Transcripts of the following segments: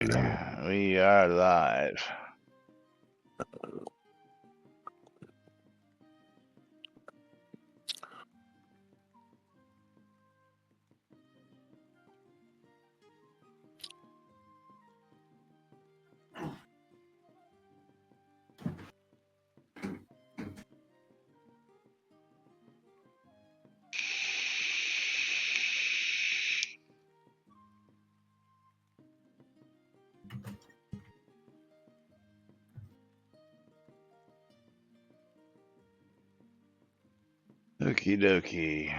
We are live. Okie dokie.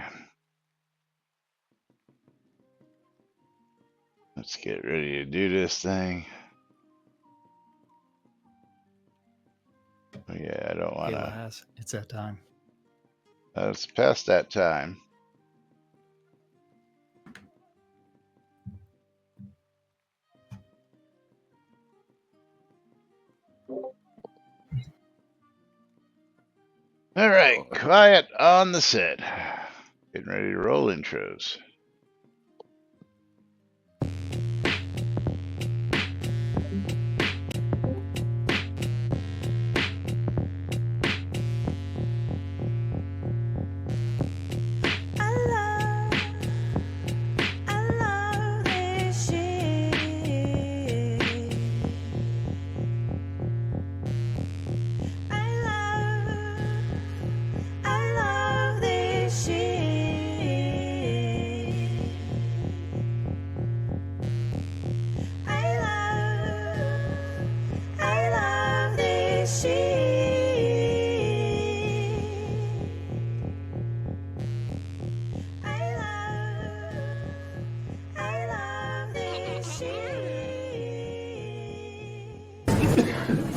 Let's get ready to do this thing. Oh, yeah, I don't want to. It's that time. It's past that time. All right, quiet on the set. Getting ready to roll intros.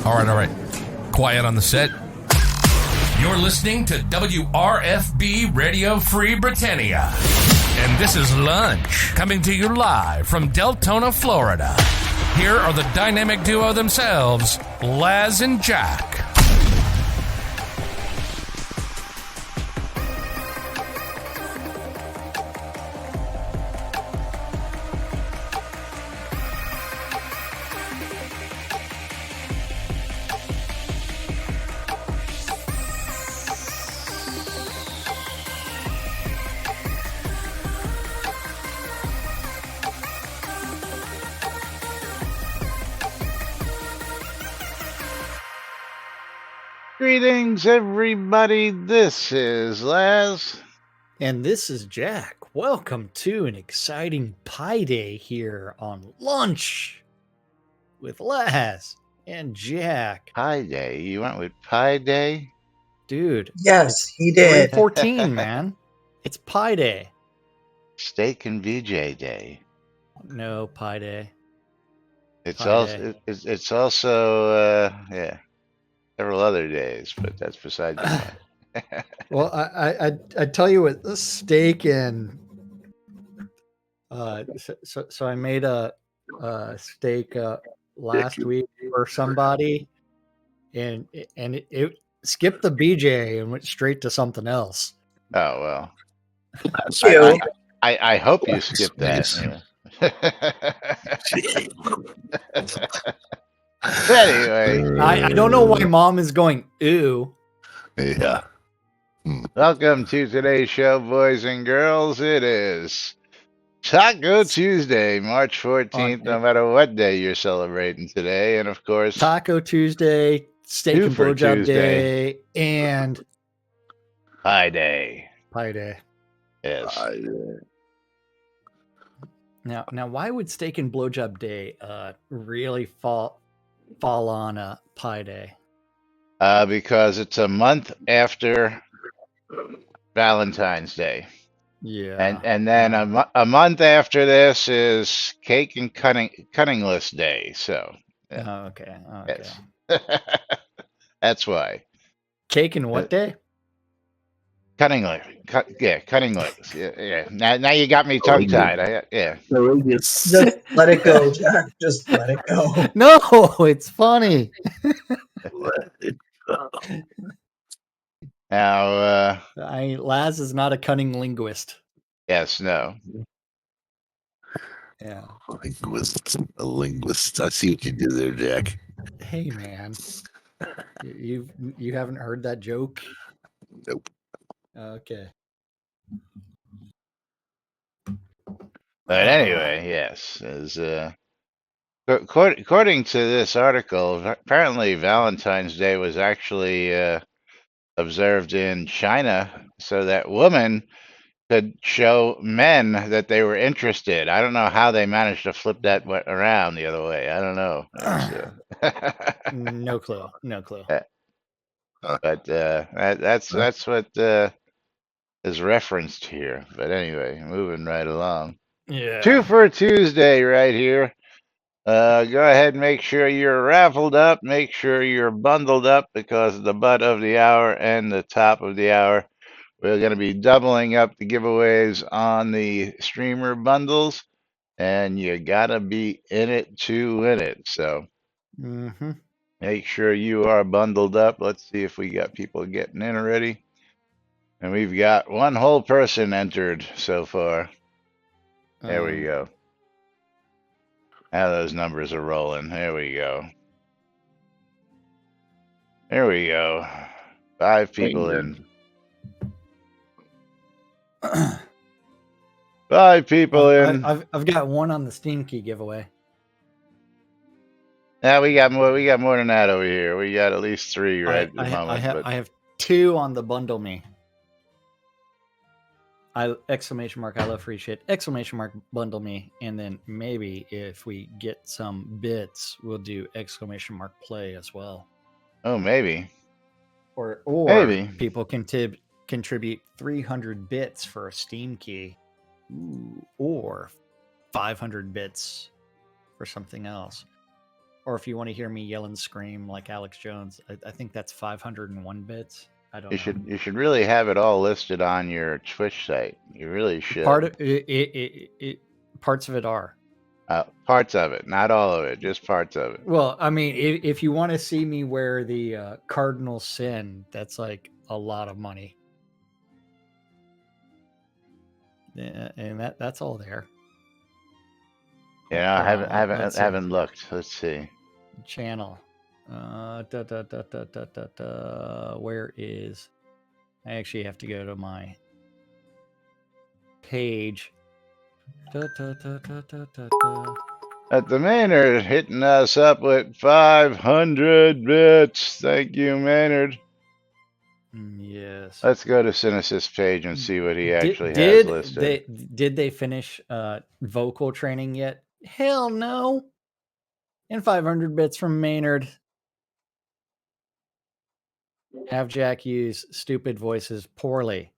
All right. Quiet on the set. You're listening to WRFB Radio Free Britannia. And this is Lunch, coming to you live from Deltona, Florida. Here are the dynamic duo themselves, Laz and Jack. Greetings, everybody. This is Laz. And this is Jack. Welcome to an exciting Pi Day here on Lunch with Laz and Jack. Pi Day. You went with Pi Day? Dude. Yes, he did. 314, man. It's Pi Day. Steak and VJ Day. No, Pi Day. It's Pi also Day. it's also several other days, but that's beside the point. Well, I tell you what, this steak and so I made a steak last week for somebody, and it skipped the BJ and went straight to something else. Oh well. You. I hope you skipped that. Anyway, I don't know why Mom is going ew. Yeah. Welcome to today's show, boys and girls. It is Taco Tuesday, March 14th, no matter what day you're celebrating today. And of course, Taco Tuesday, steak and blowjob day, and Pi Day. Pi Day. Yes. Now, why would steak and blowjob day really fall on a Pi Day? Because it's a month after Valentine's Day. Yeah. And then a month after this is Cake and Cunning List Day. So. Yeah. Oh, okay. Yes. That's why. Cake and what day? Cunning List. Cunning List. Yeah. Now you got me tongue tied. Just let it go, Jack. Just let it go. No, it's funny. Let it go. Now, Laz is not a cunning linguist. yes, no. Yeah. A linguist. I see what you did there, Jack. Hey, man. You haven't heard that joke? Nope. Okay. But anyway, yes, according to this article, apparently Valentine's Day was actually observed in China so that women could show men that they were interested. I don't know how they managed to flip that around the other way. I don't know. No clue. No clue. But that's what is referenced here. But anyway, moving right along. Yeah. 2 for Tuesday right here. Go ahead and make sure you're raffled up. Make sure you're bundled up because the butt of the hour and the top of the hour, we're going to be doubling up the giveaways on the streamer bundles, and you got to be in it to win it. So Mm-hmm. make sure you are bundled up. Let's see if we got people getting in already. And we've got one whole person entered so far. There we go. Now those numbers are rolling. There we go. There we go. 5 people in. 5 people in. I've got one on the Steam key giveaway. Yeah, we got more. We got more than that over here. We got at least 3 right at the moment. I have 2 on the bundle me. Exclamation mark, I love free shit. Exclamation mark, bundle me. And then maybe if we get some bits, we'll do exclamation mark play as well. Oh, maybe. Or maybe people can contribute 300 bits for a Steam key. Ooh, or 500 bits for something else. Or if you want to hear me yell and scream like Alex Jones, I think that's 501 bits. I don't know. You should really have it all listed on your Twitch site. You really should. Parts of it are. Parts of it, not all of it, just parts of it. Well, I mean, if you want to see me wear the cardinal sin, that's like a lot of money. Yeah, and that's all there. Yeah, I haven't looked. Let's see. Channel. Where is? I actually have to go to my page. At the Maynard hitting us up with 500 bits. Thank you, Maynard. Yes. Let's go to Cynicus' page and see what he actually has listed. Did they finish vocal training yet? Hell no. And 500 bits from Maynard. Have Jack use stupid voices poorly.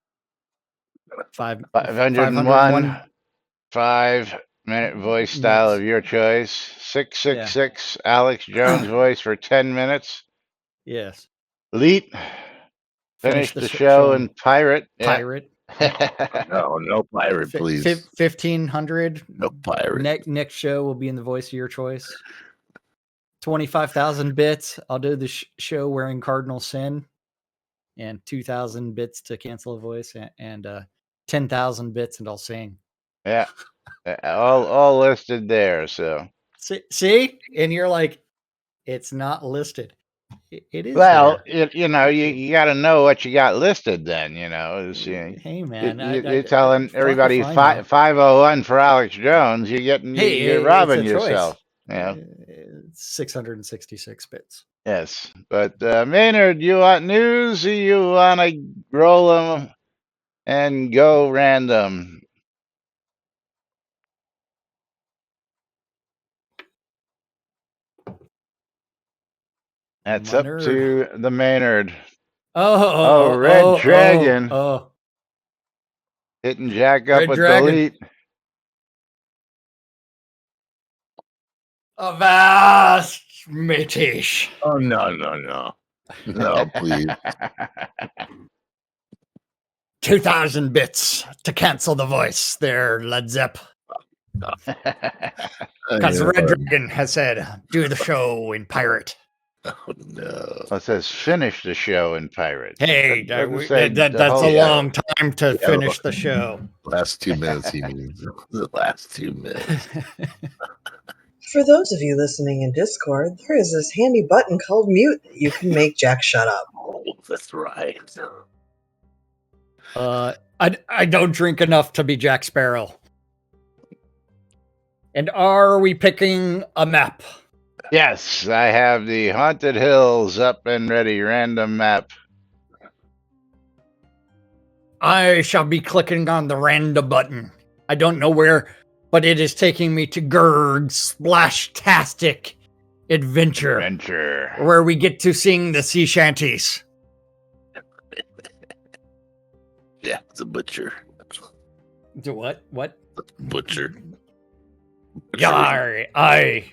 501. 5-minute voice style of your choice. 666 Alex Jones voice for 10 minutes. Yes. Elite. Finish the show in pirate. Pirate. No pirate, please. 1,500. No pirate. Next show will be in the voice of your choice. 25,000 bits. I'll do the show wearing Cardinal Sin. And 2,000 bits to cancel a voice. And 10,000 bits and I'll sing. Yeah. All listed there. So see? And you're like, it's not listed. It is. Well, you got to know what you got listed. Then hey man, you're telling everybody 501 for Alex Jones. You're robbing yourself. Yeah, 666 bits. Yes, but Maynard, you want news? Or you want to roll them and go random? That's up to the Maynard. Red Dragon. Hitting Jack up with delete. Avast, Matish. Oh, no. No, please. 2,000 bits to cancel the voice there, Led Zepp. Because Red Dragon has said, do the show in pirate. Oh no. Well, it says finish the show in Pirates. Hey, It doesn't say the that's whole a Yeah. show. long time to Yeah. finish the show. Last 2 minutes, he means. The last 2 minutes. For those of you listening in Discord, there is this handy button called mute that you can make Jack shut up. Oh, that's right. I don't drink enough to be Jack Sparrow. And are we picking a map? Yes, I have the Haunted Hills up and ready random map. I shall be clicking on the random button. I don't know where, but it is taking me to Gerg's Splashtastic Adventure, where we get to sing the sea shanties. Yeah, it's a butcher. Do what? What? Butcher. Yeah, I.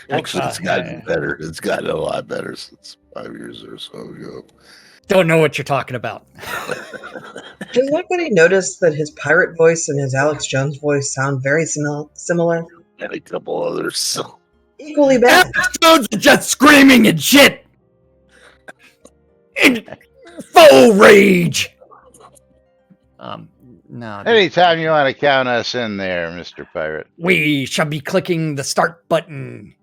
Actually, it's gotten better. It's gotten a lot better since 5 years or so ago. Don't know what you're talking about. Does anybody notice that his pirate voice and his Alex Jones voice sound very similar? And a couple others. So. Equally bad. Episodes are just screaming and shit. In full rage. No. Anytime you want to count us in there, Mr. Pirate. We shall be clicking the start button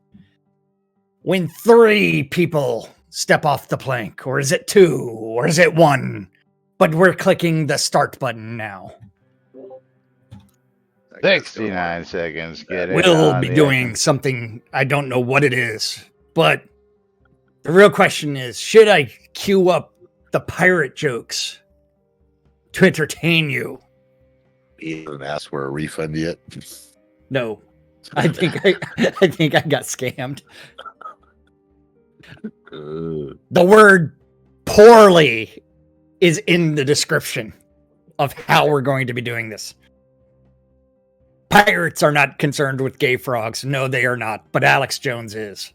when 3 people step off the plank. Or is it 2? Or is it 1? But we're clicking the start button now. 69 seconds. Get it. We'll be doing something, I don't know what it is. But the real question is, should I queue up the pirate jokes to entertain you? He hasn't asked for a refund yet. No. I think I got scammed. The word poorly is in the description of how we're going to be doing this. Pirates are not concerned with gay frogs. No, they are not. But Alex Jones is.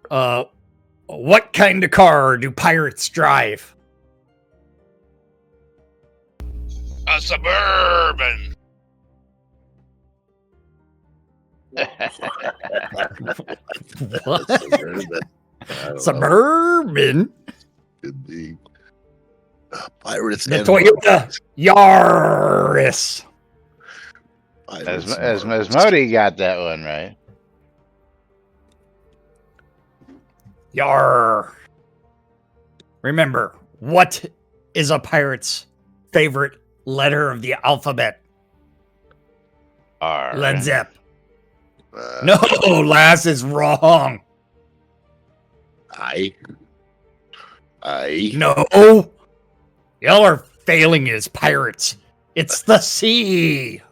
What kind of car do pirates drive? A Suburban. What? Suburban. Suburban? Could be. Pirates The and Toyota Yaris. As Modi got that one right. Yar. Remember, what is a pirate's favorite letter of the alphabet? R. Led Zepp. No, Lass is wrong. I. No. Y'all are failing as pirates. It's the C.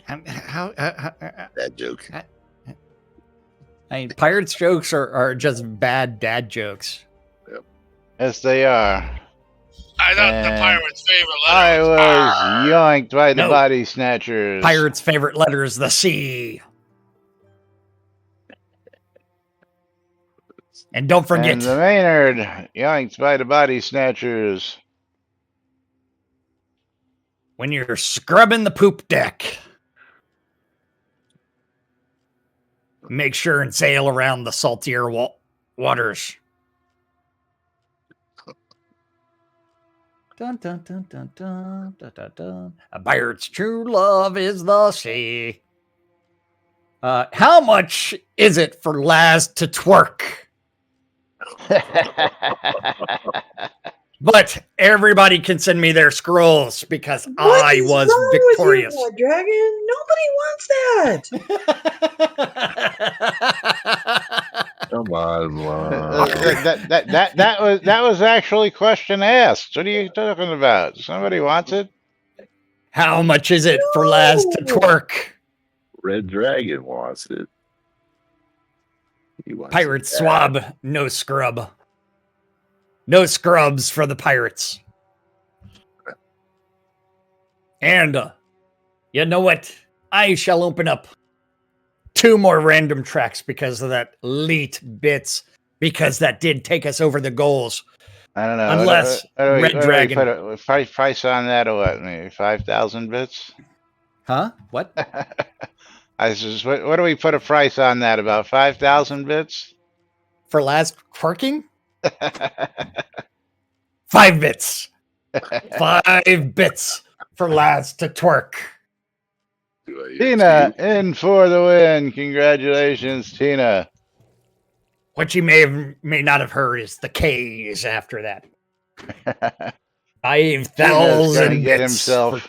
How That joke. I mean, pirates jokes are just bad dad jokes. Yes, they are. I thought And the pirate's favorite I letter was yoinked by the No. body snatchers. Pirates' favorite letter is the C. And don't forget, And the Maynard yoinked by the body snatchers. when you're scrubbing the poop deck, make sure and sail around the saltier waters. Dun, dun, dun, dun, dun, dun, dun, dun. A pirate's true love is the sea. How much is it for Laz to twerk? But everybody can send me their scrolls because What I is was wrong with victorious. you, Blood Dragon? Nobody wants that. Come on, that was actually question asked. What are you talking about? Somebody wants it? How much is it for Laz to No. twerk? Red Dragon wants it. He wants Pirate it swab, no scrub. No scrubs for the pirates. And you know what? I shall open up 2 more random tracks because of that elite bits, because that did take us over the goals. I don't know. Unless Red Dragon. Put a price on that or what? Maybe 5,000 bits? Huh? What? I just, what do we put a price on that? About 5,000 bits? For Laz twerking? 5 bits. 5 bits for Laz to twerk. Tina in for the win. Congratulations, Tina. What you may not have heard is the K's after that. Tina's gonna 5,000 get bits for himself.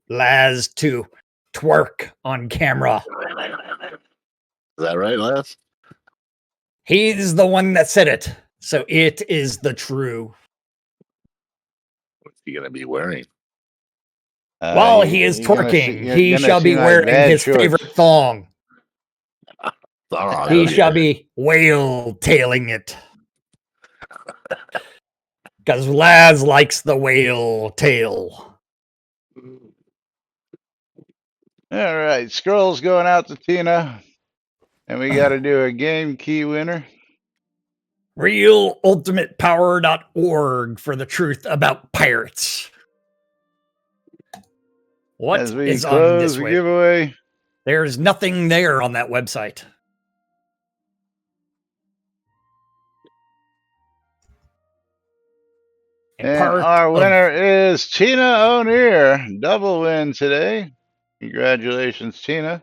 Laz to twerk on camera. Is that right, Lance? He's the one that said it, so it is the true. What's he gonna be wearing? While he is you're gonna twerking, you're he gonna shall see be my wearing bad his shorts. favorite thong. Oh, He yeah. shall be whale tailing it. Because Laz likes the whale tail. All right, scrolls going out to Tina, and we got to do a game key winner. RealUltimatePower.org for the truth about pirates. What As we is on close this the web? giveaway. There's nothing there on that website. And our winner is Tina O'Neill. Double win today. Congratulations, Tina.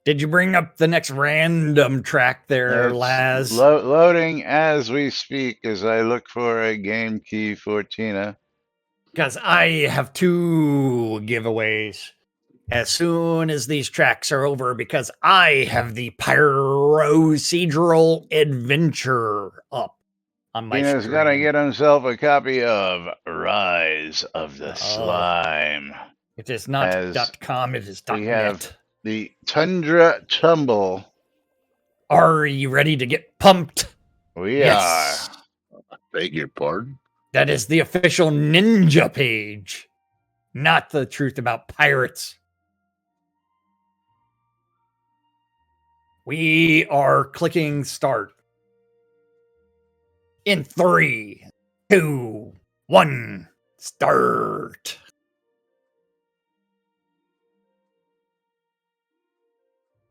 Did you bring up the next random track there, It's Laz? loading as we speak as I look for a game key for Tina. Because I have 2 giveaways as soon as these tracks are over, because I have the Procedural Adventure up on my Tina's screen. gonna get himself a copy of Rise of the Slime. It is not .com, it is we .net. have the Tundra Tumble. Are you ready to get pumped? We are. Beg your pardon? That is the official Ninja page, not the truth about pirates. We are clicking start. In 3, 2, 1, start.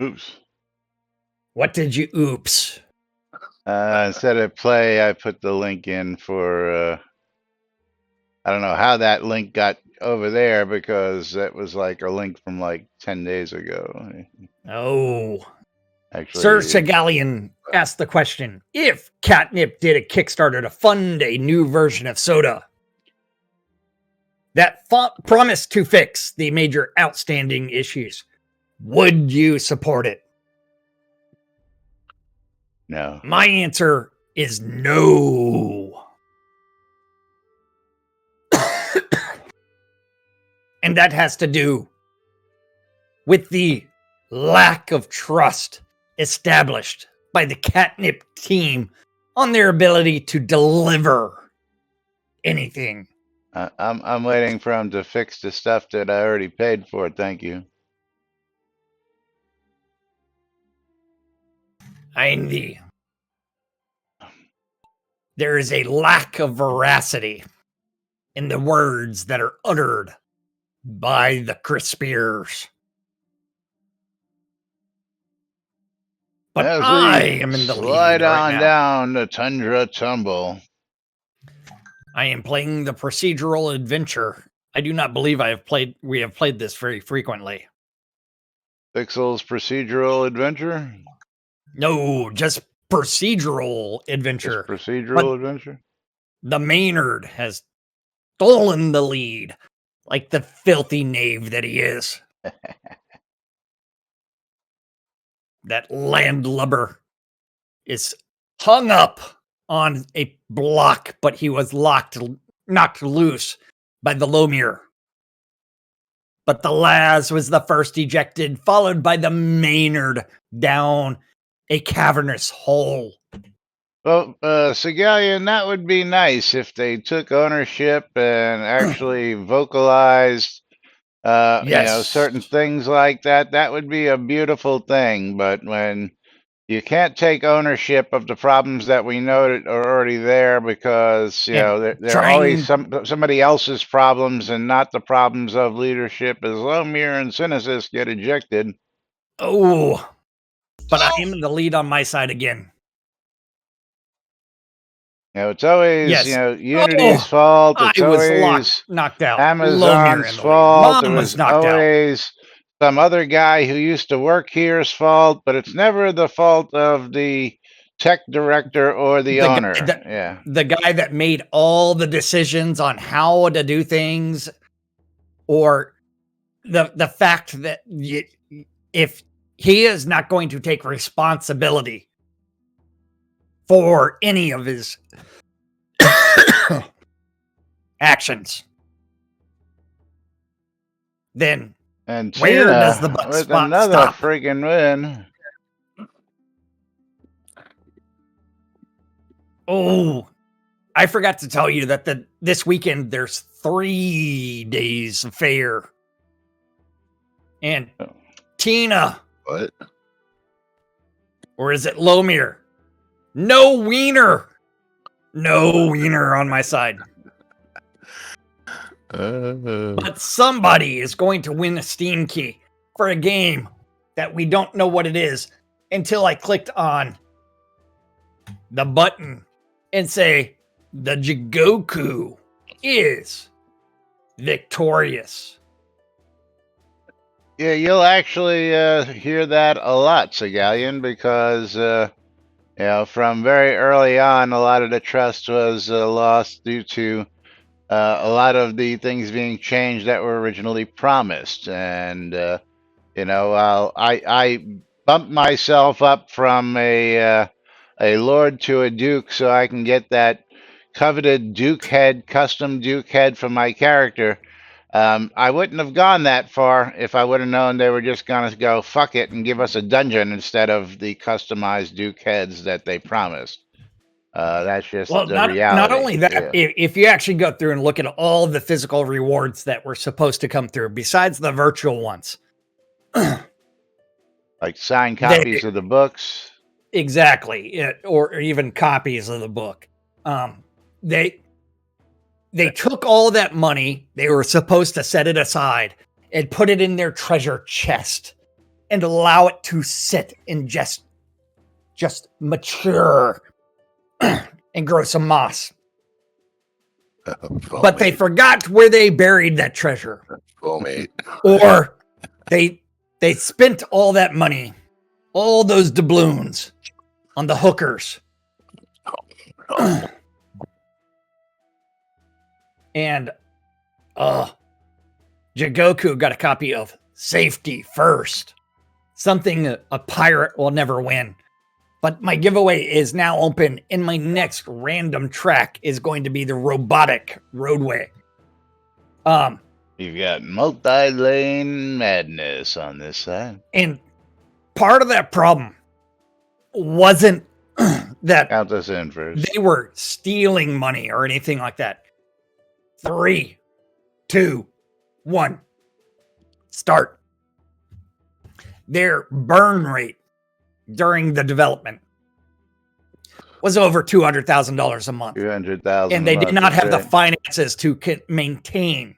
Oops. What did you oops? Instead of play, I put the link in for, I don't know how that link got over there, because that was like a link from like 10 days ago. Oh. Actually, Sir Segalian asked the question, if Catnip did a Kickstarter to fund a new version of Soda that promised to fix the major outstanding issues, would you support it? No. My answer is no. And that has to do with the lack of trust established by the Catnip team on their ability to deliver anything. I'm waiting for him to fix the stuff that I already paid for. Thank you. There is a lack of veracity in the words that are uttered by the Crispiers. But as I we am in the slide lead right on now. down the Tundra Tumble. I am playing the procedural adventure. I do not believe we have played this very frequently. Pixel's procedural adventure? No, just procedural adventure. Just procedural adventure? The Maynard has stolen the lead, like the filthy knave that he is. That landlubber is hung up on a block, but he was knocked loose by the Lomir. But the Laz was the first ejected, followed by the Maynard down a cavernous hole. Well, Segalian, that would be nice if they took ownership and actually vocalized, certain things like that. That would be a beautiful thing. But when you can't take ownership of the problems that we know that are already there, because they're always somebody else's problems and not the problems of leadership, as Lomir and Synesis get ejected. Oh, but I am in the lead on my side again. It's always, Yes. Unity's Oh, fault. I It's was always knocked out. Lomir Amazon's in the lead. fault. It Mom was was knocked out. always some other guy who used to work here's fault, but it's never the fault of the tech director or the owner. Yeah. The guy that made all the decisions on how to do things, or the fact that if he is not going to take responsibility for any of his actions, then And where does the Tina buck with spot another stop? freaking win. Oh, I forgot to tell you that this weekend there's 3 days of fair. And Oh. Tina, What? or is it Lomir? No wiener. No wiener on my side. But somebody is going to win a Steam key for a game that we don't know what it is until I clicked on the button and say the Jigoku is victorious. Yeah, you'll actually hear that a lot, Segalian, because from very early on, a lot of the trust was lost due to a lot of the things being changed that were originally promised. And I bumped myself up from a lord to a duke so I can get that coveted Duke head, custom Duke head for my character. I wouldn't have gone that far if I would have known they were just going to go fuck it and give us a dungeon instead of the customized Duke heads that they promised. That's just the not reality. only that, Yeah. if you actually go through and look at all the physical rewards that were supposed to come through, besides the virtual ones, Like signed copies of the books. Exactly, or even copies of the book. They took all that money. They were supposed to set it aside and put it in their treasure chest and allow it to sit and just mature and grow some moss. But they forgot where they buried that treasure. Or they spent all that money, all those doubloons on the hookers. And Jigoku got a copy of Safety First, something a pirate will never win. But my giveaway is now open, and my next random track is going to be the robotic roadway. You've got multi-lane madness on this side. And part of that problem wasn't that Count us in first. they were stealing money or anything like that. 3, 2, 1, start. Their burn rate during the development was over $200,000 a month. 200,000. And they did not have the finances to maintain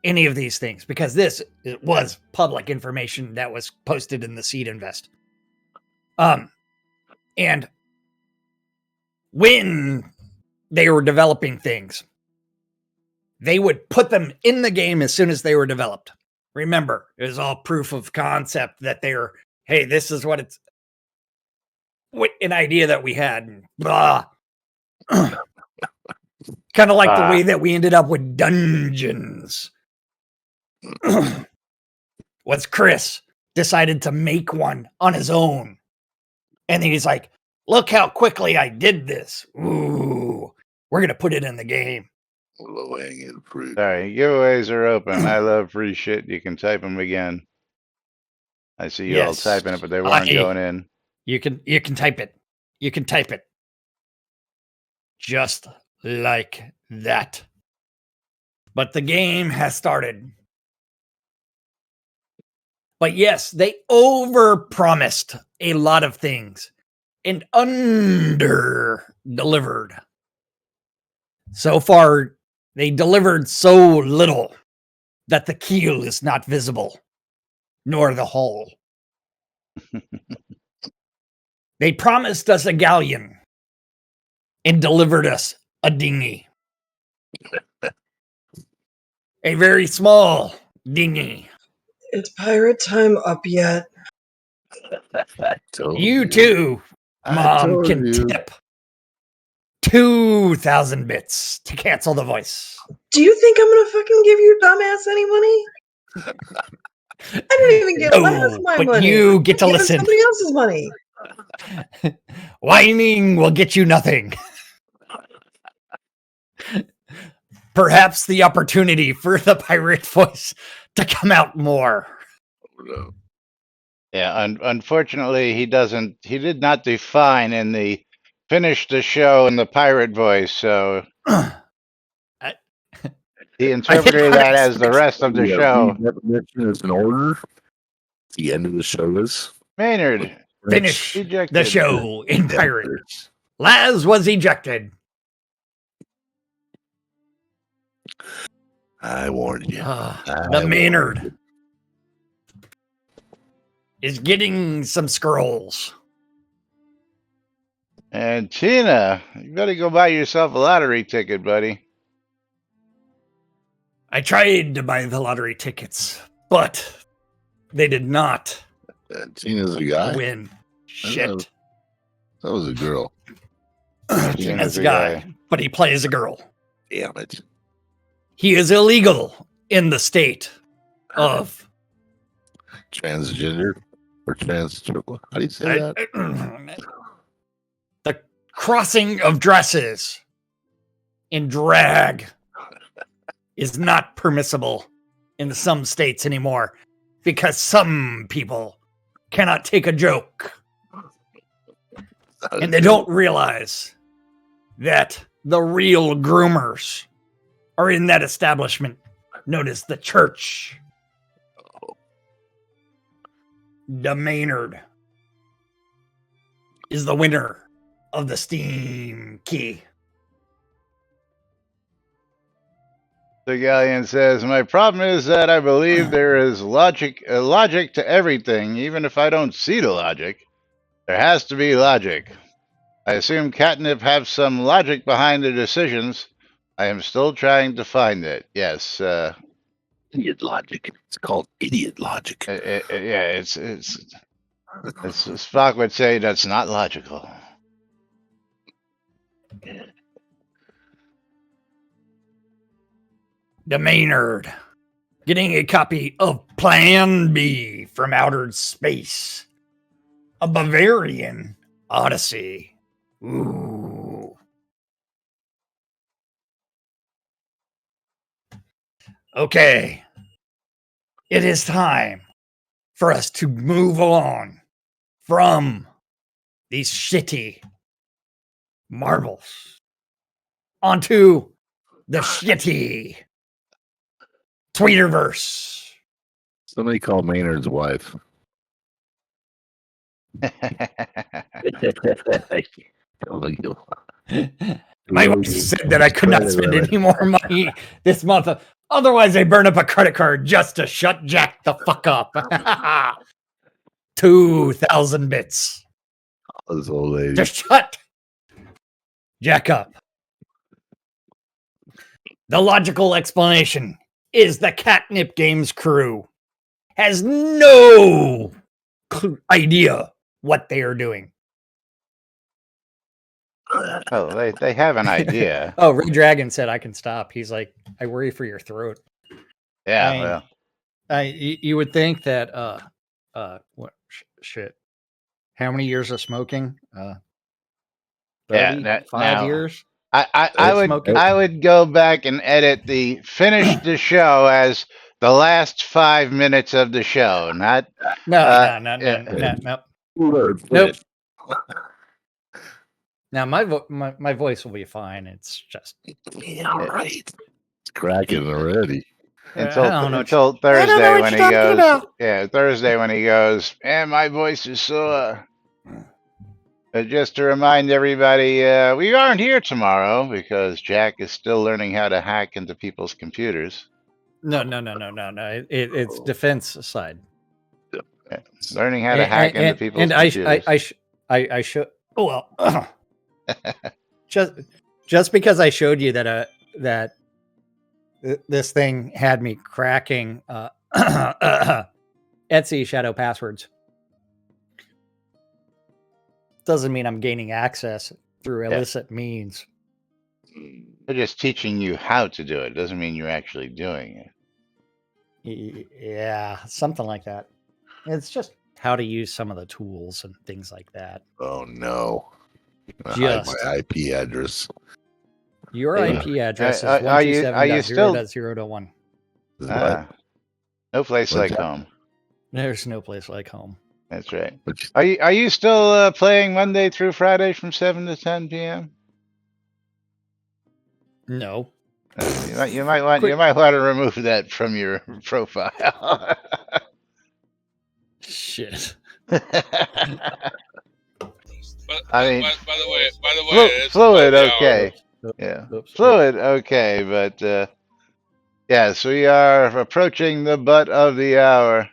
any of these things, because this was public information that was posted in the Seed Invest. And when they were developing things, they would put them in the game as soon as they were developed. Remember, it was all proof of concept that they were, hey, this is what it's, an idea that we had. Blah. Kind of like the way that we ended up with dungeons. Was Chris decided to make one on his own. And then he's like, look how quickly I did this. Ooh, we're going to put it in the game. Low-hanging fruit. Sorry, giveaways are open. I love free shit. You can type them again. I see you all typing it, but they weren't going in. You can type it. You can type it. Just like that. But the game has started. But yes, they overpromised a lot of things and under-delivered. So far, they delivered so little that the keel is not visible. nor the hull. They promised us a galleon and delivered us a dinghy. A very small dinghy. Is pirate time up yet? I told You too, I Mom, told can you. tip 2,000 bits to cancel the voice. Do you think I'm gonna fucking give you dumbass any money? I don't even get last my but money. you get to I'm giving listen. somebody else's money. Whining will get you nothing. Perhaps the opportunity for the pirate voice to come out more. No. Yeah, unfortunately, he did not define in the finish the show in the pirate voice, so he interpreted that as the rest of the show. Definition is in order. The end of the show is Maynard, Finish ejected. the show in pirate. Laz was ejected. I warned you. The Maynard is getting some scrolls. And Tina, you better go buy yourself a lottery ticket, buddy. I tried to buy the lottery tickets, but they did not Tina's a guy. win. Shit. That was a girl. Tina's a guy, but he plays a girl. Damn it. He is illegal in the state of Transgender or trans. How do you say that? the crossing of dresses in drag is not permissible in some states anymore because some people cannot take a joke and they don't realize that the real groomers are in that establishment known as the church. The Maynard is the winner of the Steam key. The galleon says, "My problem is that I believe there is logic to everything, even if I don't see the logic. There has to be logic. I assume Catnip have some logic behind their decisions. I am still trying to find it." Yes. Idiot logic. It's called idiot logic. Yeah, it's Spock would say that's not logical. The Maynard getting a copy of Plan B from outer space. A Bavarian Odyssey. Ooh. Okay. It is time for us to move on from these shitty marbles onto the shitty Tweeterverse. Somebody call Maynard's wife. My wife said that I could not spend any more money this month. Otherwise, I burn up a credit card just to shut Jack the fuck up. 2,000 bits. This old lady. To shut Jack up. The logical explanation is the Catnip Games crew has no idea what they are doing. Oh, they have an idea. Oh, Red Dragon said I can stop. He's like, I worry for your throat. Yeah, You would think that what shit? How many years of smoking? 30, 5 years. I would go back and edit the finish the show as the last 5 minutes of the show, not No. Nope. Now my voice will be fine. It's just all right. It's cracking already. Until Thursday when he goes. Yeah, Thursday when he goes. And my voice is so. Just to remind everybody, we aren't here tomorrow because Jack is still learning how to hack into people's computers. No. It's defense side. Learning how to hack into people's computers. I should. Oh well, just because I showed you that this thing had me cracking Etsy shadow passwords doesn't mean I'm gaining access through illicit means. They're just teaching you how to do it. Doesn't mean you're actually doing it. Yeah, something like that. It's just how to use some of the tools and things like that. Oh no! I hide Just my IP address. Your IP address is Are you still 127.0.0.1. no place What's like that? home? There's no place like home. That's right. Are you still playing Monday through Friday from 7 to 10 p.m.? No. You might want to remove that from your profile. Shit. I mean, by the way, fluid, okay. Yeah, Oops. fluid, okay, but yes, we are approaching the butt of the hour.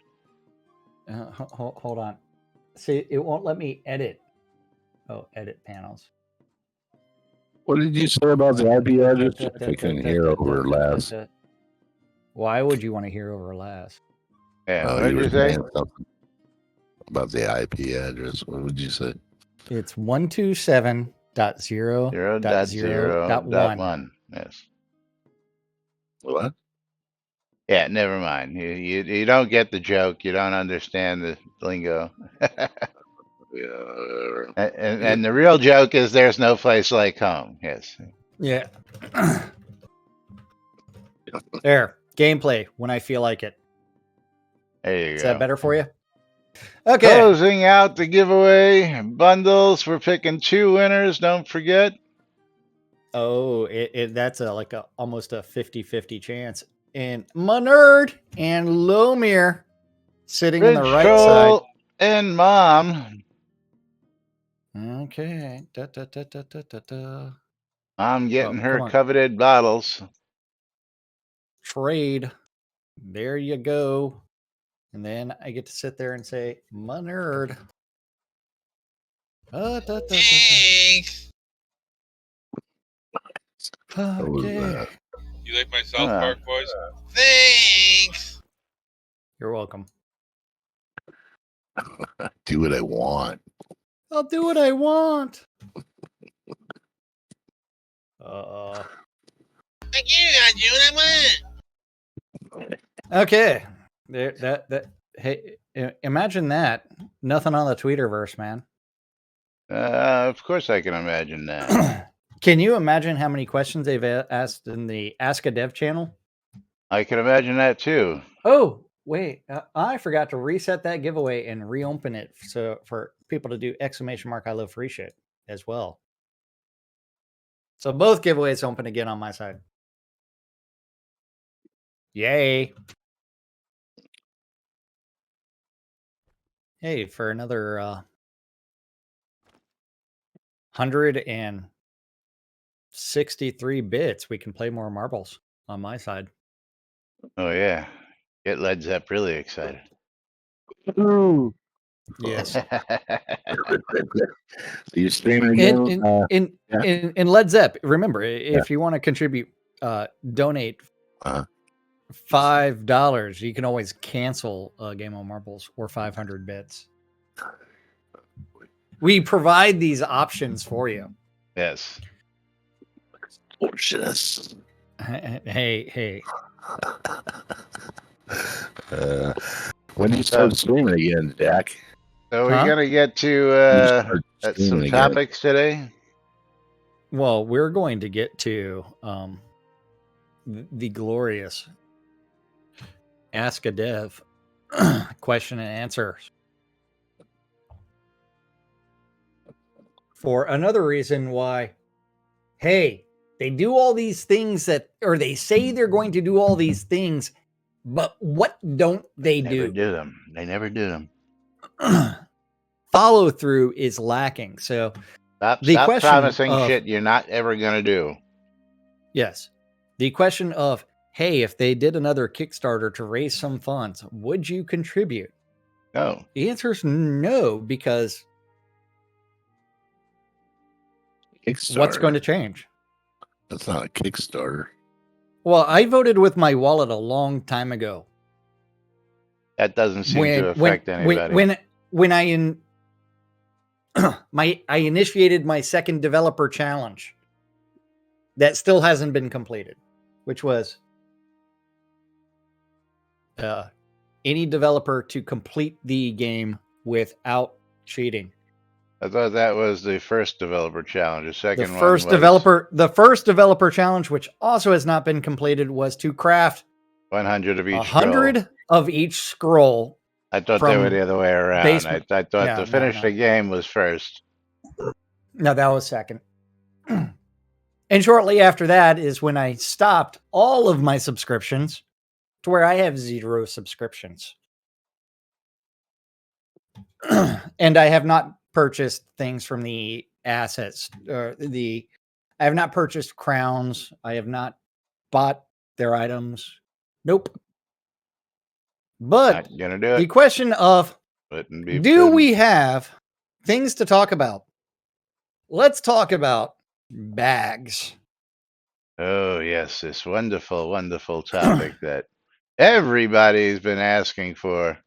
Hold on. See, it won't let me edit. Oh, edit panels. What did you say about the IP address? I couldn't hear over last. Why would you want to hear over last? Yeah, what you did were you say? saying something about the IP address. What would you say? It's 127.0.0.1. Yes. What? Yeah, never mind. You don't get the joke. You don't understand the lingo. Yeah. And the real joke is there's no place like home. Yes. Yeah. There. Gameplay when I feel like it. There you go. Is that better for you? Okay. Closing out the giveaway bundles. We're picking 2 winners. Don't forget. Oh, that's almost a 50-50 chance. And Nerd and Lomir sitting on the right side. And Mom. Okay. I'm getting her coveted bottles. Trade. There you go. And then I get to sit there and say, my nerd. Thanks. Okay. You like my South Park voice? Thanks. You're welcome. Do what I want. I'll do what I want. I can't do what I want. Okay. Hey, imagine that. Nothing on the Tweeterverse, man. Of course I can imagine that. Can you imagine how many questions they've asked in the Ask a Dev channel? I can imagine that too. Oh, wait. I forgot to reset that giveaway and reopen it so for people to do ! I love free shit as well. So both giveaways open again on my side. Yay. Hey, for another 163 bits, we can play more marbles on my side. Oh, yeah. Get Led Zepp really excited. Yes. You streaming again? In Led Zepp, remember, if you want to contribute, donate $5. You can always cancel a game on marbles or 500 bits. We provide these options for you. Yes. Fortunate. Hey. When do you start streaming again, Jack? So we're going to get to some topics today. Well, we're going to get to the glorious Ask a Dev question and answer. For another reason why, hey, they do all these things or they say they're going to do all these things, but what don't they do? They never do them. Follow through is lacking. So stop promising shit you're not ever going to do. Yes. The question of, hey, if they did another Kickstarter to raise some funds, would you contribute? No. The answer is no, because Kickstarter. what's going to change? That's not a Kickstarter. Well, I voted with my wallet a long time ago. That doesn't seem to affect anybody. When I initiated my second developer challenge that still hasn't been completed, which was any developer to complete the game without cheating. I thought that was the first developer challenge. The second The one first developer challenge, which also has not been completed, was to craft 100 of each 100 scroll. of each scroll. I thought they were the other way around. Basement. I thought to finish the game was first. No, that was second. And shortly after that is when I stopped all of my subscriptions to where I have 0 subscriptions. And I have not purchased things from the assets. I have not purchased crowns. I have not bought their items. Nope. But Not gonna do the it. question of, Wouldn't be do prudent. we have things to talk about? Let's talk about bags. Oh, yes, this wonderful, wonderful topic that everybody's been asking for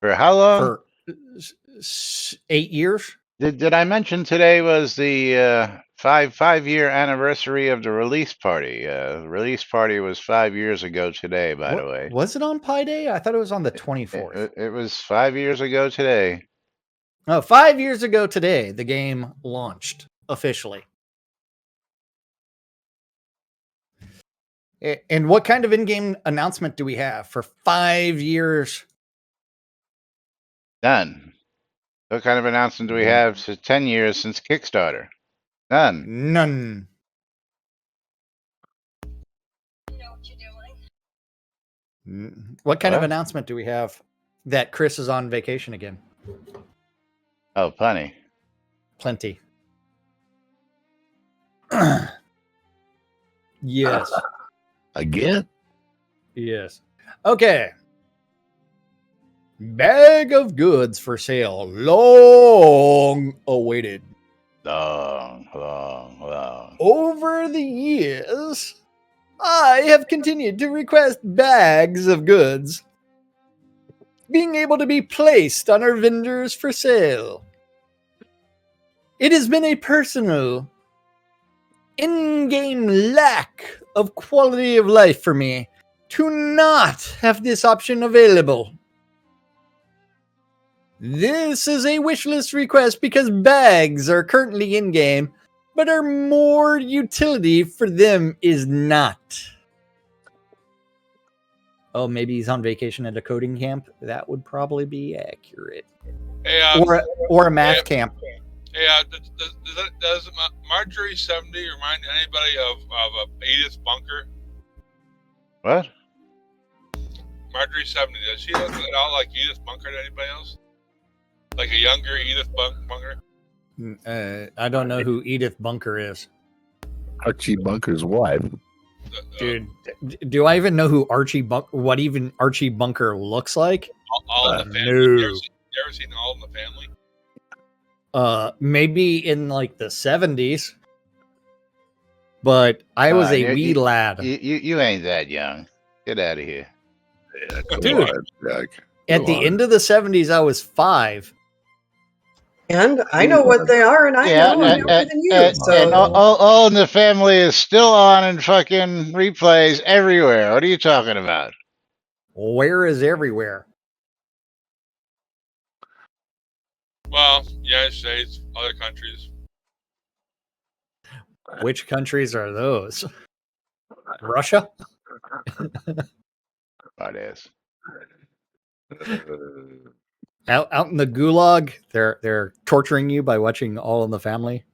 how long? For 8 years. Did I mention today was the 5-year anniversary of the release party? The release party was 5 years ago today, by the way. Was it on Pi Day? I thought it was on the 24th. It was 5 years ago today. No, 5 years ago today, the game launched officially. And what kind of in-game announcement do we have for 5 years? None. What kind of announcement do we have for 10 years since Kickstarter? None. None. What kind of announcement do we have that Chris is on vacation again? Oh, plenty. Plenty. Yes. Again? Yes. Okay. Bag of goods for sale. Long awaited. Long. Over the years, I have continued to request bags of goods being able to be placed on our vendors for sale. It has been a personal in-game lack of quality of life for me to not have this option available. This is a wishlist request because bags are currently in-game, but our more utility for them is not. Oh, maybe he's on vacation at a coding camp? That would probably be accurate. Hey, or a math camp. Hey, does Marjorie 70 remind anybody of Edith Bunker? What? Marjorie 70, does she look at all like Edith Bunker to anybody else? Like a younger Edith Bunker? I don't know who Edith Bunker is. Archie Bunker's wife. Dude, do I even know who what even Archie Bunker looks like? All in the Family? No. You ever seen All in the Family? Maybe in like the 70s. But I was a wee lad. You ain't that young. Get out of here. Yeah, dude. At the end of the 70s, I was 5. And I know what they are, and I know I'm younger than you. And all in the Family is still on and fucking replays everywhere. What are you talking about? Where is everywhere? Well, United States, other countries. Which countries are those? Russia? What is? Out in the gulag, they're torturing you by watching All in the Family.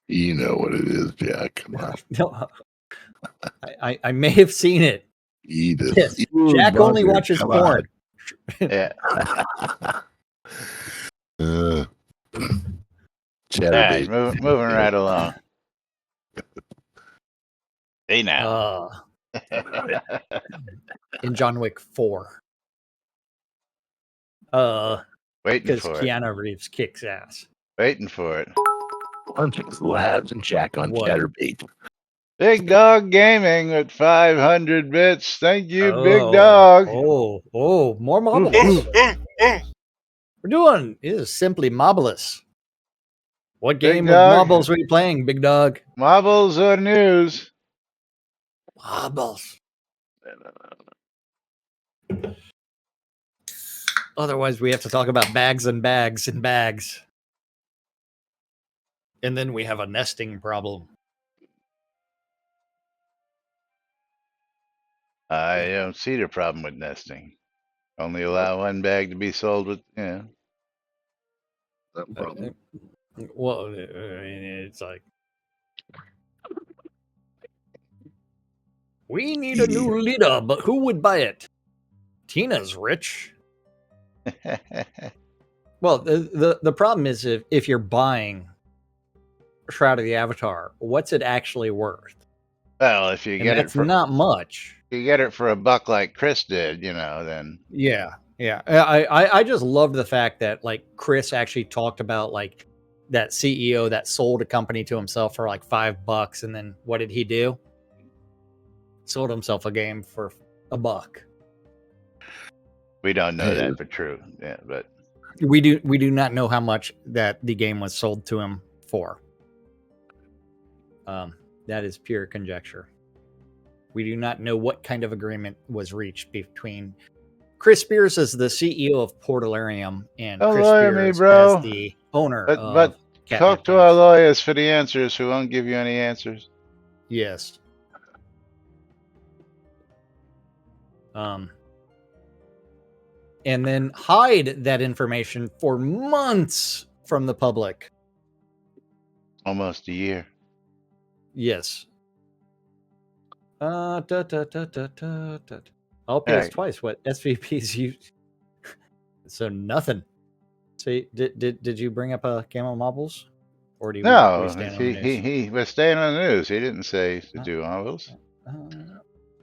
You know what it is, Jack. Come on. No, I may have seen it. Edith. Yes. Jack only watches porn. Yeah. Chatterbait. Moving right along. Hey now. In John Wick 4. Waiting Because for it. Keanu Reeves kicks ass. Waiting for it. Lunch's Labs and Jack on What? Chatterbait. Big Dog Gaming with 500 bits. Thank you, Big Oh, Dog. more marbles. We're doing is simply marvelous. What Big game of Dog. marbles are you playing, Big Dog? Marbles or news? Marbles. Otherwise, we have to talk about bags and bags and bags. And then we have a nesting problem. I don't see the problem with nesting. Only allow one bag to be sold with, No problem. Well, it's like we need a new leader, but who would buy it? Tina's rich. Well, the problem is if you're buying Shroud of the Avatar, what's it actually worth? Well, if you And get it that's for not much. you get it for $1 like Chris did, then Yeah. I just love the fact that like Chris actually talked about like that CEO that sold a company to himself for like $5, and then what did he do? Sold himself a game for $1. we don't know Hey. that for true. Yeah, but We do not know how much that the game was sold to him for. That is pure conjecture. We do not know what kind of agreement was reached between Chris Spears as the CEO of Portalarium and Don't Chris lawyer Spears me, bro. as the owner but of Catnip talk to Games. our lawyers for the answers who won't give you any answers. Yes. And then hide that information for months from the public. Almost a year. Yes. I'll pay us Right. twice what SVPs use. So nothing. See, did you bring up Gamma Marbles? Or do we No, stand on the news? he was staying on the news. He didn't say to do marbles.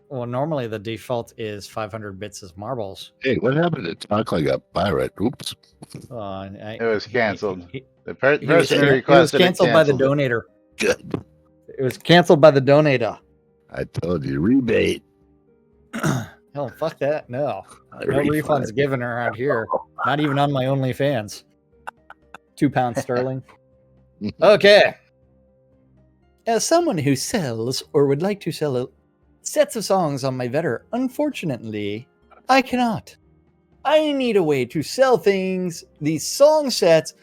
Well, normally the default is 500 bits as marbles. Hey, what happened to talk like a pirate? Oops. It was canceled. The It was person who requested it canceled by the canceled it. donator. Good. It was canceled by the donator. I told you, rebate. Hell, fuck that. No. No Refund. refunds given around here. Not even on my OnlyFans. £2 sterling. Okay. As someone who sells or would like to sell sets of songs on my Vetter, unfortunately, I cannot. I need a way to sell things, these song sets,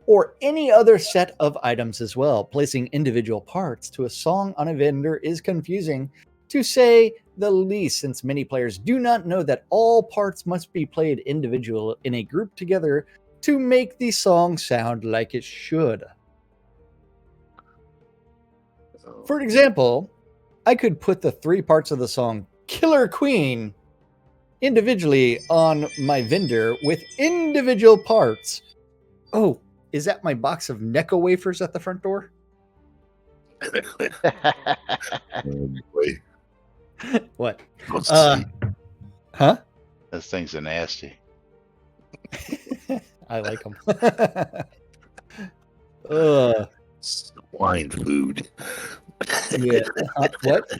or any other set of items as well. Placing individual parts to a song on a vendor is confusing, to say the least, since many players do not know that all parts must be played individual in a group together to make the song sound like it should. For example, I could put the 3 parts of the song Killer Queen individually on my vendor with individual parts. Oh, is that my box of Necco wafers at the front door? Oh, boy. What? Let's see. Huh? Those things are nasty. I like them. Swine food. Yeah. What? What?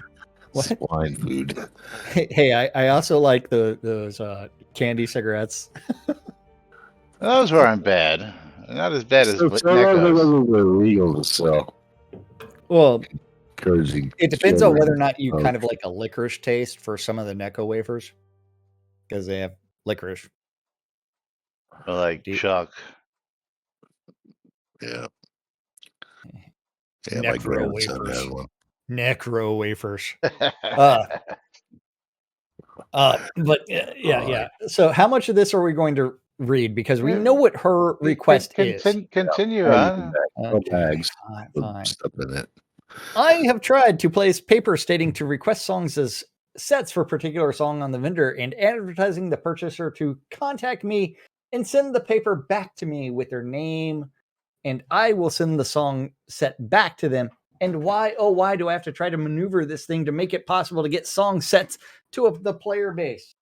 Swine food. Hey, I also like those candy cigarettes. Those weren't bad. Not as bad as So Neckos. those are illegal to sell. Well, Encouraging. it depends on whether or children. not you kind of like a licorice taste for some of the Necco wafers, because they have licorice. Like Chuck. Yeah. Yeah, my Necro grandson wafers. had one. Necro wafers. But yeah. So how much of this are we going to read? Because we know what her request is. Continue on. Okay, Bags. fine. Stuff in it. I have tried to place paper stating to request songs as sets for a particular song on the vendor and advertising the purchaser to contact me and send the paper back to me with their name, and I will send the song set back to them. And why do I have to try to maneuver this thing to make it possible to get song sets to the player base?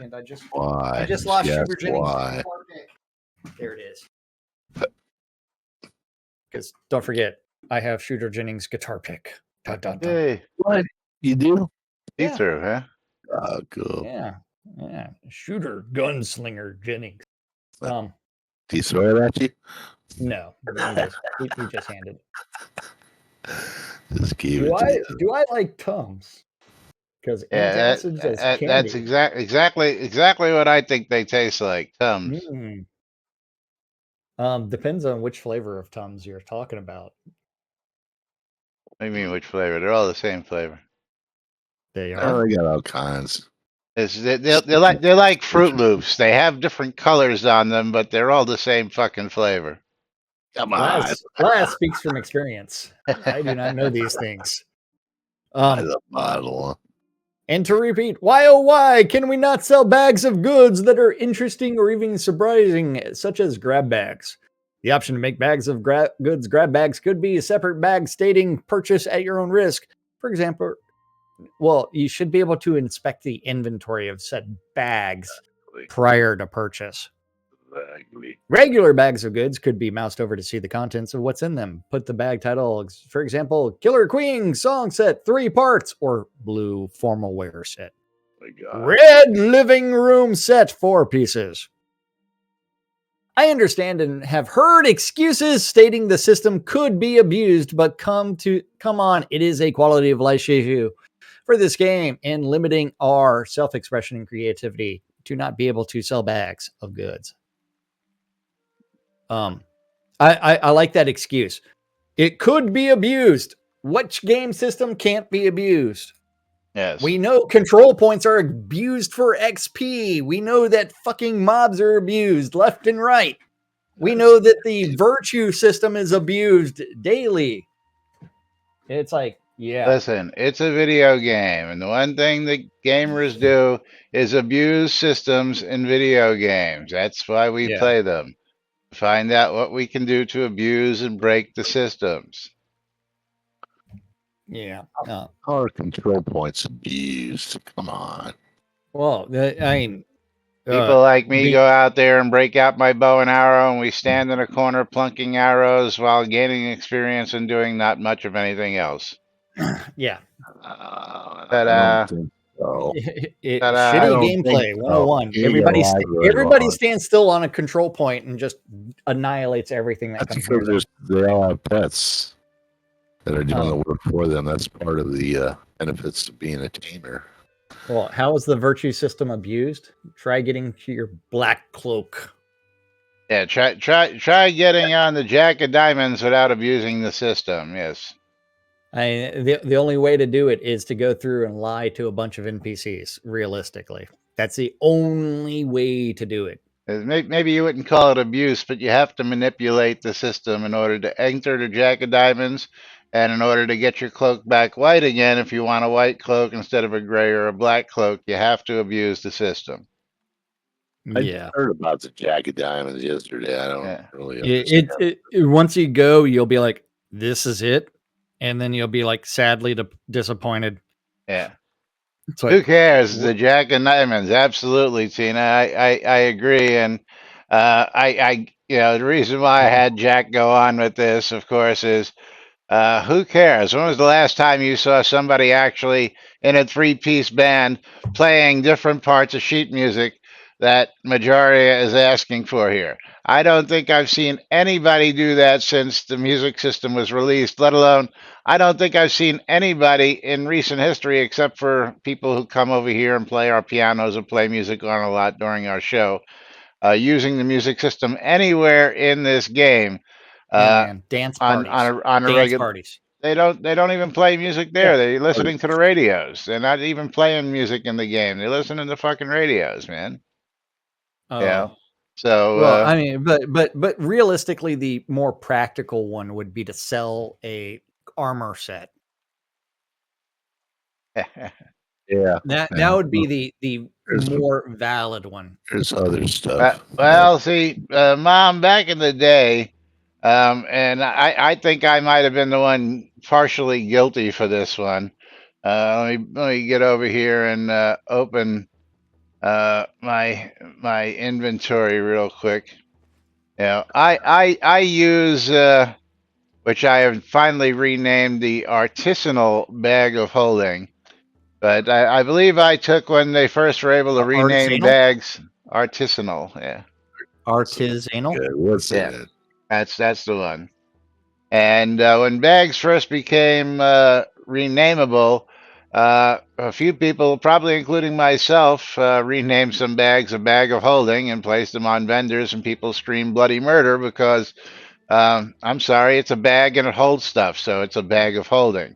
And I just Why? lost Yes, Shooter Jennings' why? guitar pick. There it is. Because don't forget, I have Shooter Jennings' guitar pick. Dun, dun, dun. Hey, What? You do? see Yeah. through, huh? Oh, cool. Yeah. Shooter Gunslinger Jennings. Do you throw it at you? No, he just handed it. Just gave it to you. Do I like Tums? Because Yeah, antacids as that's candy. exactly what I think they taste like. Tums. Depends on which flavor of Tums you're talking about. What do you mean which flavor? They're all the same flavor. They Oh, are. they got all kinds. They're like Fruit Loops. They have different colors on them, but they're all the same fucking flavor. Come on. Laz speaks from experience. I do not know these things. By the bottle. And to repeat, why oh why can we not sell bags of goods that are interesting or even surprising, such as grab bags? The option to make bags of goods grab bags could be a separate bag stating purchase at your own risk. For example, well, you should be able to inspect the inventory of said bags prior to purchase. Exactly. Regular bags of goods could be moused over to see the contents of what's in them. Put the bag title, for example, Killer Queen song set 3 parts or blue formal wear set. My God. Red living room set 4 pieces. I understand and have heard excuses stating the system could be abused, but come on, it is a quality of life issue for this game and limiting our self-expression and creativity to not be able to sell bags of goods. I like that excuse. It could be abused. Which game system can't be abused? Yes. We know control points are abused for XP. We know that fucking mobs are abused left and right. We know that the virtue system is abused daily. It's like, yeah. Listen, it's a video game, and the one thing that gamers do is abuse systems in video games. That's why we play them. Find out what we can do to abuse and break the systems. Yeah. Our control points abused. Come on. Well, I mean, people like me go out there and break out my bow and arrow, and we stand in a corner plunking arrows while gaining experience and doing not much of anything else. Yeah. Ta-da. Shitty gameplay 101. Everybody stands still on a control point and just annihilates everything that comes near them. They all have pets that are doing the work for them. That's part of the benefits of being a tamer. Well, how is the virtue system abused? Try getting to your black cloak. Yeah, try getting on the Jack of Diamonds without abusing the system. Yes. The only way to do it is to go through and lie to a bunch of NPCs. Realistically, that's the only way to do it. Maybe you wouldn't call it abuse, but you have to manipulate the system in order to enter the Jack of Diamonds, and in order to get your cloak back white again. If you want a white cloak instead of a gray or a black cloak, you have to abuse the system. Yeah, I heard about the Jack of Diamonds yesterday. I don't really understand. Once you go, you'll be like, "This is it," and then you'll be like sadly disappointed. Yeah. Like, who cares? The Jack of Diamonds, absolutely, Tina. I agree, and I the reason why I had Jack go on with this, of course, is who cares? When was the last time you saw somebody actually in a 3-piece band playing different parts of sheet music that Majoria is asking for here? I don't think I've seen anybody do that since the music system was released, let alone I don't think I've seen anybody in recent history, except for people who come over here and play our pianos and play music on a lot during our show, using the music system anywhere in this game. man, dance parties. On a regular parties. They don't even play music there. They're listening to the radios. They're not even playing music in the game. They're listening to fucking radios, man. Yeah. So well, I mean, but realistically, the more practical one would be to sell a armor set. Yeah, that would be the more valid one. There's other stuff. Well, see, Mom, back in the day, and I think I might have been the one partially guilty for this one. Let me get over here and open my inventory real quick. You know, I use which I have finally renamed the artisanal bag of holding. But I believe I took when they first were able to rename Artisanal? bags artisanal. Yeah, Artisanal? Okay, what's yeah, that? that's the one. And when bags first became renameable, a few people, probably including myself, renamed some bags a bag of holding and placed them on vendors, and people screamed bloody murder because I'm sorry, it's a bag and it holds stuff, so it's a bag of holding.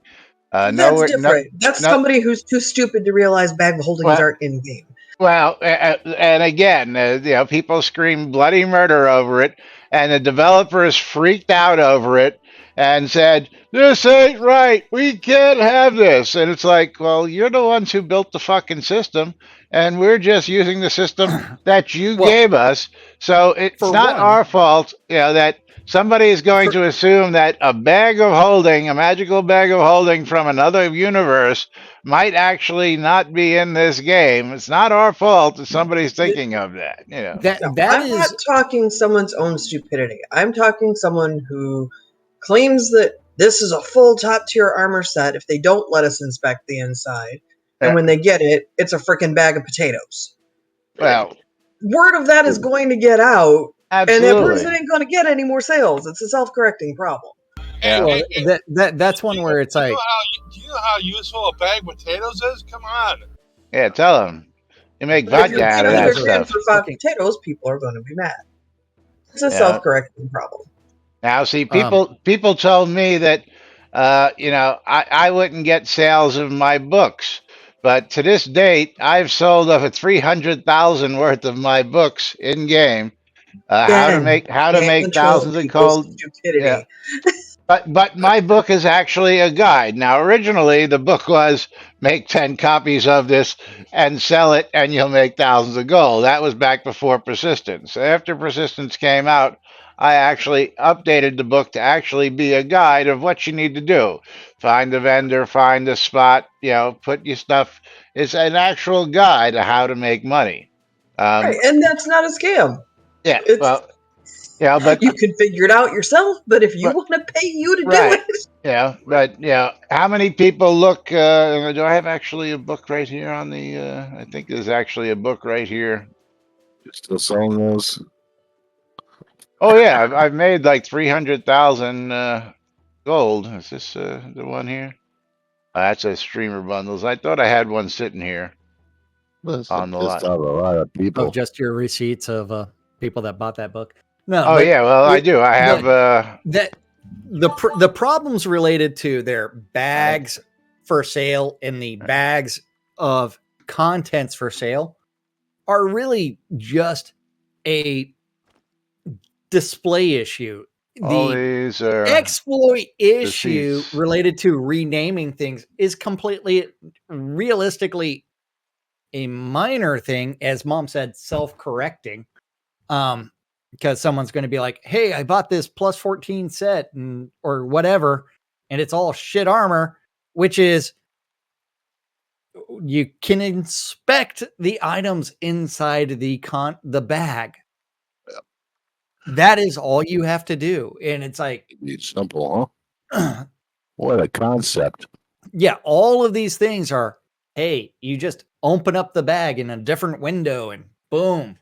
That's No, no, different. That's no. somebody who's too stupid to realize bag holdings Well, aren't in game. well, and again, people scream bloody murder over it, and the developers freaked out over it and said, "This ain't right. We can't have this." And it's like, well, you're the ones who built the fucking system, and we're just using the system that you Well, gave us. So it's for not one, our fault, that somebody is going for to assume that a bag of holding, a magical bag of holding from another universe might actually not be in this game. It's not our fault that somebody's thinking of that. No, that I'm not is talking someone's own stupidity. I'm talking someone who claims that this is a full top tier armor set if they don't let us inspect the inside. And Uh, when they get it, it's a freaking bag of potatoes. well, Word of that is going to get out, and that person absolutely. ain't going to get any more sales. It's a self correcting problem. Hey, Yeah, well hey, hey, that's one where it's like do you know how useful a bag of potatoes is? Come on. yeah. Tell them you make But if vodka you're out of giving that their potatoes are crap stuff. for five fucking potatoes, people are going to be mad. It's a Yeah. self correcting problem. Now, see, um people told me that I wouldn't get sales of my books, but to this date, I've sold over 300,000 worth of my books in game. Again, How to can't make control thousands of people's cold. Yeah. stupidity. But my book is actually a guide. Now, originally the book was make 10 copies of this and sell it, and you'll make thousands of gold. That was back before Persistence. After Persistence came out, I actually updated the book to actually be a guide of what you need to do. Find a vendor, find a spot, put your stuff. It's an actual guide of how to make money. Right, Um, and that's not a scam. yeah, It's well, but you can figure it out yourself, but if you but want to pay you to do right. it, Yeah, but how many people look? Do I have actually a book right here on the? I think there's actually a book right here. You still selling those? Oh yeah, I've made like 300,000 gold. Is this the one here? That's a streamer bundles. I thought I had one sitting here Must on have the pissed lot. off a lot of of people. just your receipts of people that bought that book. No, Oh but yeah, well I it, do. I have. the that the problems related to their bags for sale and the bags of contents for sale are really just a display issue. All The these are exploit issue receipts. related to renaming things is completely realistically a minor thing, as mom said, self-correcting. Because someone's going to be like, hey, I bought this plus 14 set or whatever, and it's all shit armor, which is you can inspect the items inside the bag. That is all you have to do. And it's like, It's simple, huh? What a concept. yeah, all of these things are, hey, you just open up the bag in a different window and boom.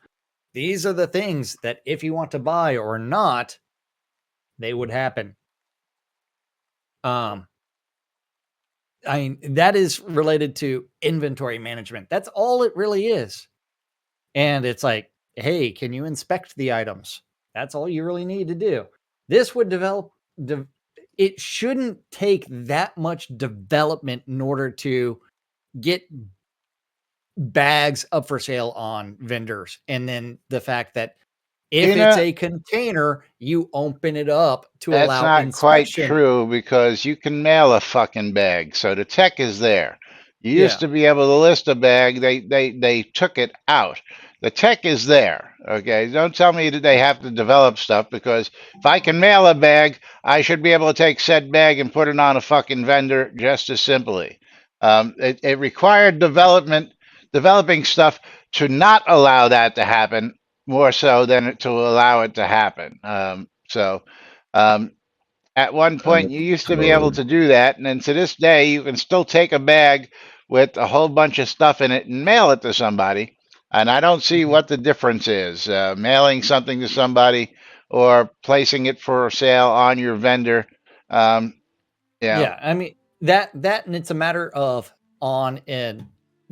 These are the things that if you want to buy or not, they would happen. I mean, that is related to inventory management. That's all it really is. And it's like, hey, can you inspect the items? That's all you really need to do. This would it shouldn't take that much development in order to get bags up for sale on vendors. And then the fact that if it's Tina, a container, you open it up to that's allow not quite inspection. true because you can mail a fucking bag, so the tech is there. You used Yeah. to be able to list a bag, they took it out. The tech is there. Okay, don't tell me that they have to develop stuff because if I can mail a bag, I should be able to take said bag and put it on a fucking vendor just as simply. It required developing stuff to not allow that to happen more so than to allow it to happen. Um, at one point, you used to be able So, to do that, and then to this day, you can still take a bag with a whole bunch of stuff in it and mail it to somebody. And I don't see what the difference is, mailing something to somebody or placing it for sale on your vendor. Yeah, Yeah, I mean that and it's a matter of on and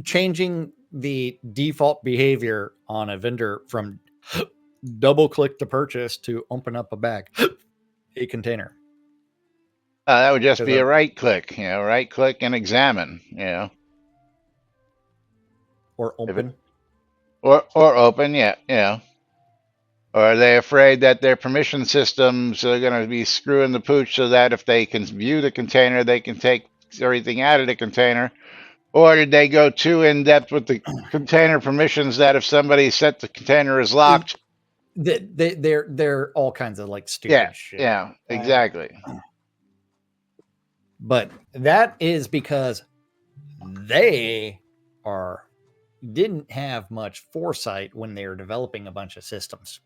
changing the default behavior on a vendor from double click to purchase to open up a bag, a container. that would just be a Because right click, right click and examine, or if it open. or open, yeah. Or are they afraid that their permission systems are going to be screwing the pooch so that if they can view the container, they can take everything out of the container? Or did they go too in depth with the container permissions that if somebody set the container as locked? They're all kinds of like Yeah, stupid shit. yeah, exactly. But that is because they didn't have much foresight when they were developing a bunch of systems.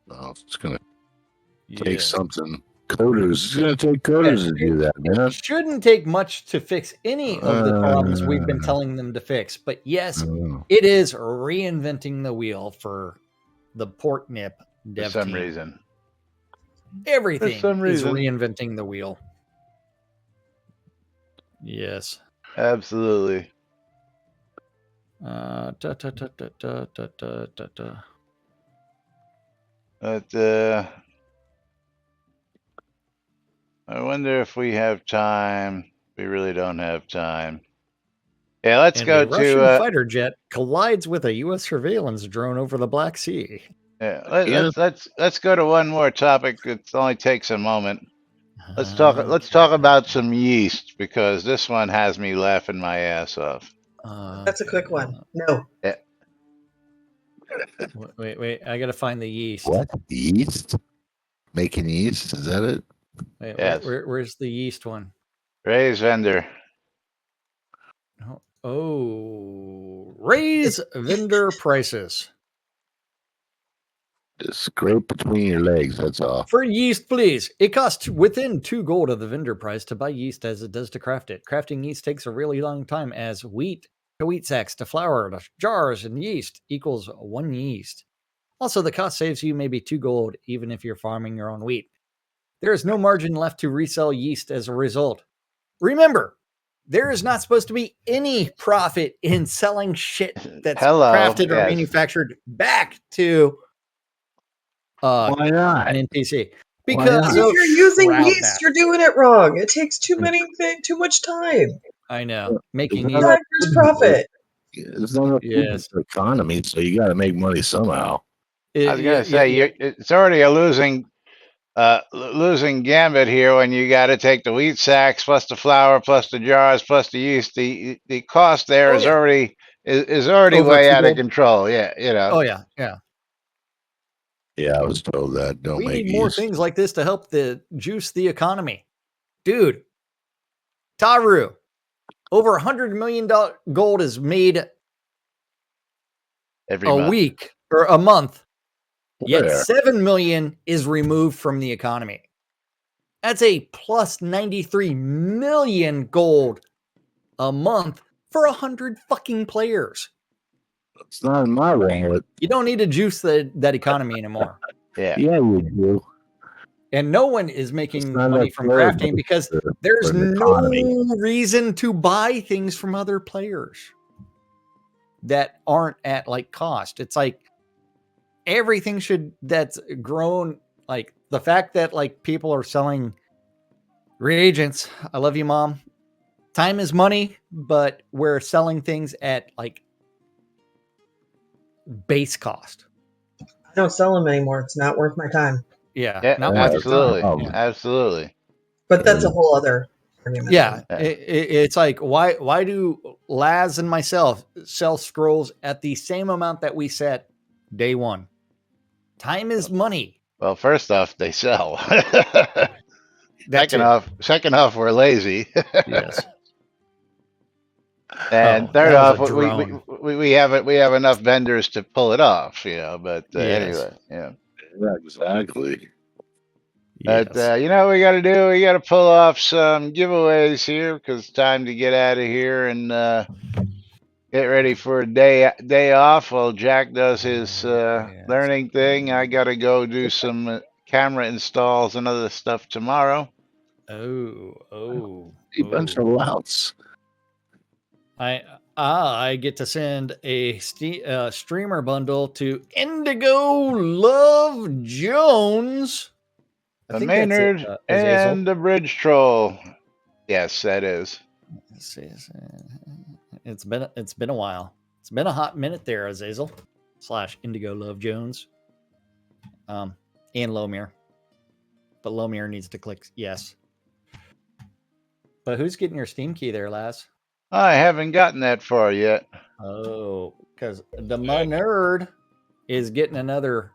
well, it's going to take something. Coders. It's going to take coders to do that, man. It shouldn't take much to fix any of the problems we've been telling them to fix. But yes, it is reinventing the wheel for the port nip dev For some team. reason. Everything For some is reason. reinventing the wheel. Yes. Absolutely. But I wonder if we have time. We really don't have time. Yeah, let's go a Russian to fighter jet collides with a U.S. surveillance drone over the Black Sea. let's go to one more topic. It only takes a moment. Let's talk about some yeast because this one has me laughing my ass off. That's a quick one. No. Yeah. Wait. I gotta find the yeast. What? Yeast? Making yeast? Is that it? Wait, Yes. where's the yeast one? Raise vendor. Raise vendor prices. Just scrape between your legs, that's all. For yeast, please. It costs within 2 gold of the vendor price to buy yeast as it does to craft it. Crafting yeast takes a really long time as wheat to wheat sacks to flour to jars and yeast equals 1 yeast. Also, the cost saves you maybe 2 gold even if you're farming your own wheat. There is no margin left to resell yeast as a result. Remember, there is not supposed to be any profit in selling shit that's crafted or manufactured back to why not? an NPC. Because if you're using yeast, you're doing it wrong. It takes too much time. I know. Making yeast. There's profit. It's not the economy, so you got to make money somehow. I was going to say, it's already a losing gambit here when you got to take the wheat sacks plus the flour plus the jars plus the yeast. The cost there is already way out of control. Yeah, Oh yeah, yeah. Yeah, I was told that. We need more things like this to help juice the economy, dude. Taru, over $100 million gold is made every week or a month. Yet 7 million is removed from the economy. That's a plus 93 million gold a month for 100 fucking players. It's not in my wallet. You don't need to juice that economy anymore. Yeah, you do. And no one is making money from crafting because there's no reason to buy things from other players that aren't at like cost. It's like everything that's grown, like the fact that like people are selling reagents. I love you, Mom. Time is money, but we're selling things at like base cost. I don't sell them anymore. It's not worth my time. Yeah, not absolutely. But that's a whole other argument. Yeah, it's like why do Laz and myself sell scrolls at the same amount that we set day one? Time is money. Well, first off, they sell. Second off, we're lazy. Yes. And Oh, third that was a off, drone. we have enough vendors to pull it off, you know. But Yes. anyway, yeah. Yeah, exactly. But Yes. you know what we got to do? We got to pull off some giveaways here because it's time to get out of here and get ready for a day off while Jack does his Yes. learning thing. I got to go do some camera installs and other stuff tomorrow. A bunch of louts. I get to send a streamer bundle to Indigo Love Jones. I The think that's it, Maynard Azazel. and the Bridge Troll. Yes, that is. Let's see. It's been a while. It's been a hot minute there, Azazel / Indigo Love Jones. And Lomir. But Lomir needs to click yes. But who's getting your Steam key there, Lass? I haven't gotten that far yet. Oh, because the nerd is getting another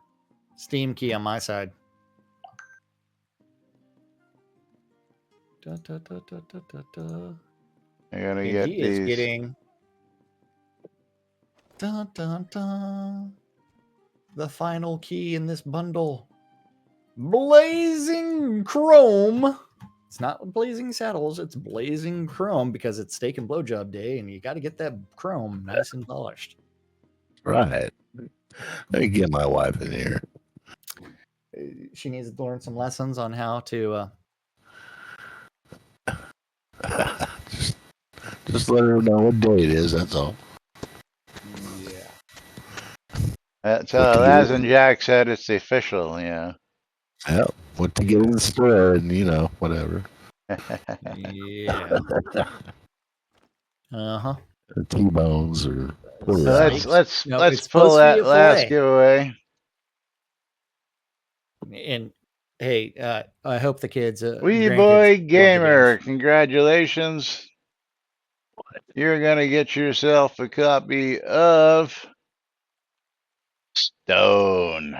Steam key on my side. I'm gonna And get he is these. getting the final key in this bundle. Blazing Chrome. It's not Blazing Saddles, it's Blazing Chrome because it's steak and blowjob day, and you got to get that chrome nice and polished. Right. Let me get my wife in here. She needs to learn some lessons on how to. Just let her know what day it is. That's all. Yeah. That's What to Laz get, and Jack said it's official, yeah. yeah, what to get in the store, and whatever. Yeah. Uh-huh. T-bones or porter So house. let's It's pull supposed to be that a last fillet. giveaway. And hey, I hope the kids, Wee grandkids, Boy love the games. Gamer, congratulations. You're gonna get yourself a copy of Stone.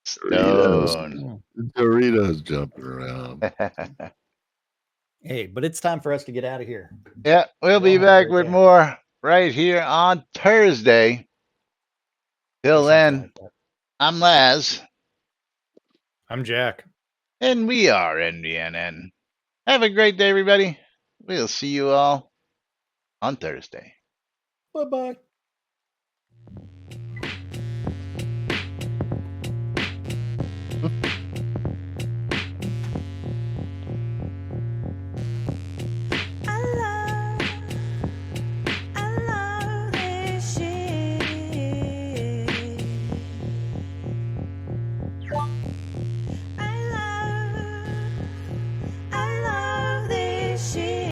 Stone. Doritos jumping around. Hey, but it's time for us to get out of here. Yeah, we'll Y'all be have a back great with day. more right here on Thursday. Till Or something then, like that. I'm Laz, I'm Jack. and we are NBNN. Have a great day, everybody. We'll see you all on Thursday. Bye-bye.